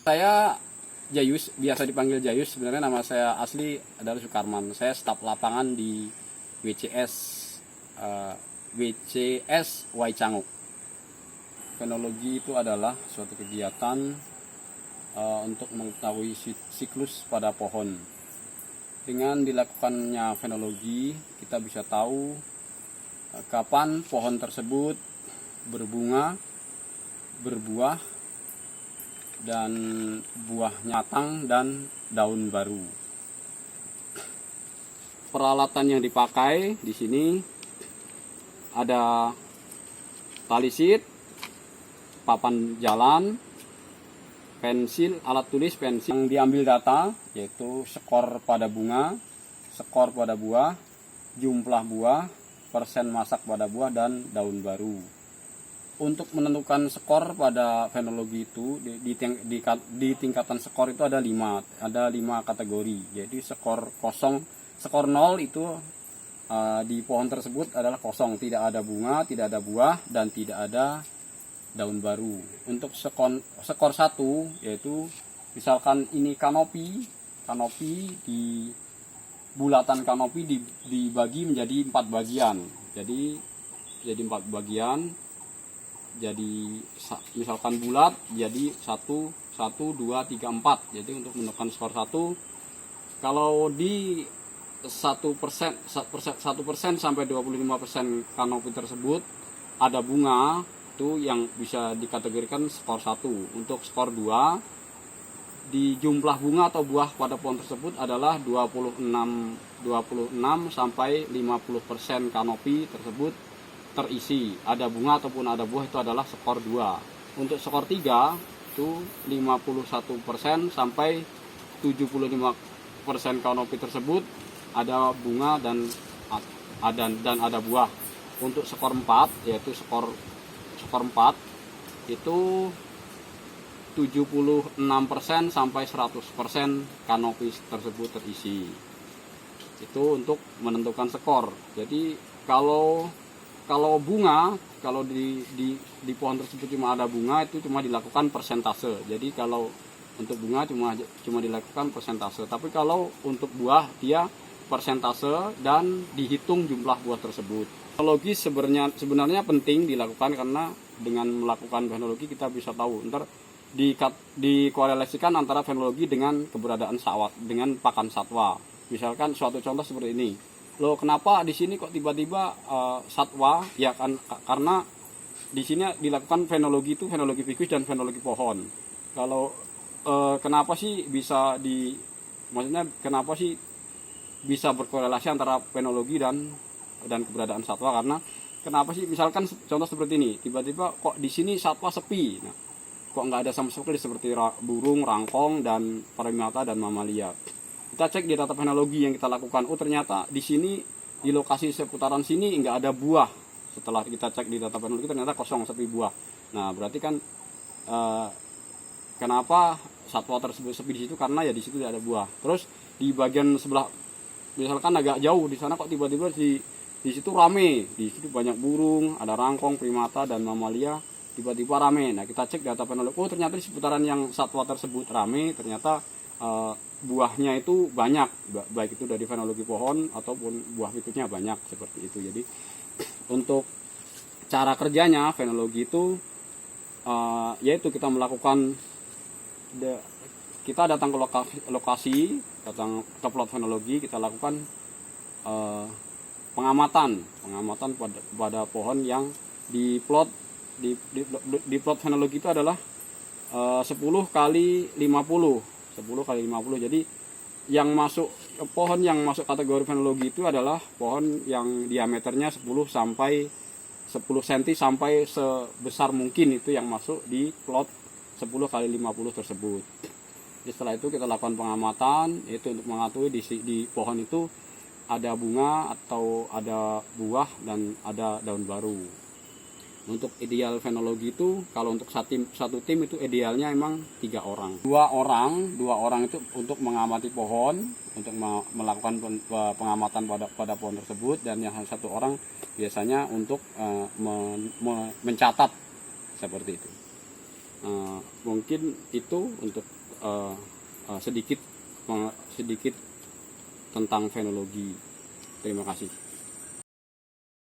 Saya Jayus, biasa dipanggil Jayus. Sebenarnya nama saya asli adalah Sukarman. Saya staf lapangan di WCS Waicangok. Fenologi itu adalah suatu kegiatan untuk mengetahui siklus pada pohon. Dengan dilakukannya fenologi, kita bisa tahu kapan pohon tersebut berbunga, berbuah, dan buahnya matang dan daun baru. Peralatan yang dipakai di sini ada tali sit, papan jalan, pensil, alat tulis, pensil. Yang diambil data yaitu skor pada bunga, skor pada buah, jumlah buah, persen masak pada buah, dan daun baru. Untuk menentukan skor pada fenologi itu di tingkatan skor itu ada 5 kategori. Jadi skor 0 itu di pohon tersebut adalah kosong, tidak ada bunga, tidak ada buah, dan tidak ada daun baru. Untuk skor 1 yaitu misalkan ini kanopi di bulatan kanopi dibagi menjadi 4 bagian. Jadi 4 bagian. Jadi misalkan bulat jadi 1, 2, 3, 4. Jadi untuk menentukan skor 1, kalau di 1% sampai 25% kanopi tersebut ada bunga, itu yang bisa dikategorikan skor 1. Untuk skor 2, di jumlah bunga atau buah pada pohon tersebut adalah 26 sampai 50% kanopi tersebut terisi, ada bunga ataupun ada buah, itu adalah skor 2. Untuk skor 3 itu 51% sampai 75% kanopi tersebut ada bunga dan ada buah. Untuk skor 4 yaitu skor 4 itu 76% sampai 100% kanopi tersebut terisi. Itu untuk menentukan skor. Jadi kalau bunga, kalau di pohon tersebut cuma ada bunga, itu cuma dilakukan persentase. Jadi kalau untuk bunga cuma dilakukan persentase. Tapi kalau untuk buah dia persentase dan dihitung jumlah buah tersebut. Fenologi sebenarnya penting dilakukan karena dengan melakukan fenologi kita bisa tahu ntar dikorelasikan antara fenologi dengan keberadaan dengan pakan satwa. Misalkan suatu contoh seperti ini. Loh, kenapa di sini kok tiba-tiba satwa? Ya kan karena di sini dilakukan fenologi itu fenologi fikus dan fenologi pohon. Kalau kenapa sih kenapa sih bisa berkorelasi antara fenologi dan keberadaan satwa? Karena kenapa sih misalkan contoh seperti ini, tiba-tiba kok di sini satwa sepi. Nah, kok nggak ada sama sekali seperti burung, rangkong, dan primata dan mamalia. Kita cek di data fenologi yang kita lakukan, ternyata di sini di lokasi seputaran sini nggak ada buah. Setelah kita cek di data fenologi ternyata kosong, sepi buah. Nah, berarti kan kenapa satwa tersebut sepi di situ? Karena ya di situ tidak ada buah. Terus di bagian sebelah, misalkan agak jauh di sana kok tiba-tiba di situ rame. Di situ banyak burung, ada rangkong, primata, dan mamalia. Tiba-tiba rame. Nah, kita cek data fenologi. Ternyata di seputaran yang satwa tersebut rame, ternyata buahnya itu banyak, baik itu dari fenologi pohon ataupun buah fikusnya banyak, seperti itu. Jadi untuk cara kerjanya fenologi itu yaitu kita melakukan kita datang ke lokasi, datang ke plot fenologi, kita lakukan pengamatan pada pohon yang di plot fenologi itu adalah 10 kali 50. Jadi yang masuk pohon yang masuk kategori fenologi itu adalah pohon yang diameternya 10 cm sampai sebesar mungkin, itu yang masuk di plot 10 kali 50 tersebut. Jadi setelah itu kita lakukan pengamatan, yaitu untuk mengetahui di pohon itu ada bunga atau ada buah dan ada daun baru. Untuk ideal fenologi itu, kalau untuk satu tim itu idealnya emang 3 orang. Dua orang itu untuk mengamati pohon, untuk melakukan pengamatan pada pohon tersebut, dan yang 1 orang biasanya untuk mencatat, seperti itu. Mungkin itu untuk sedikit tentang fenologi. Terima kasih.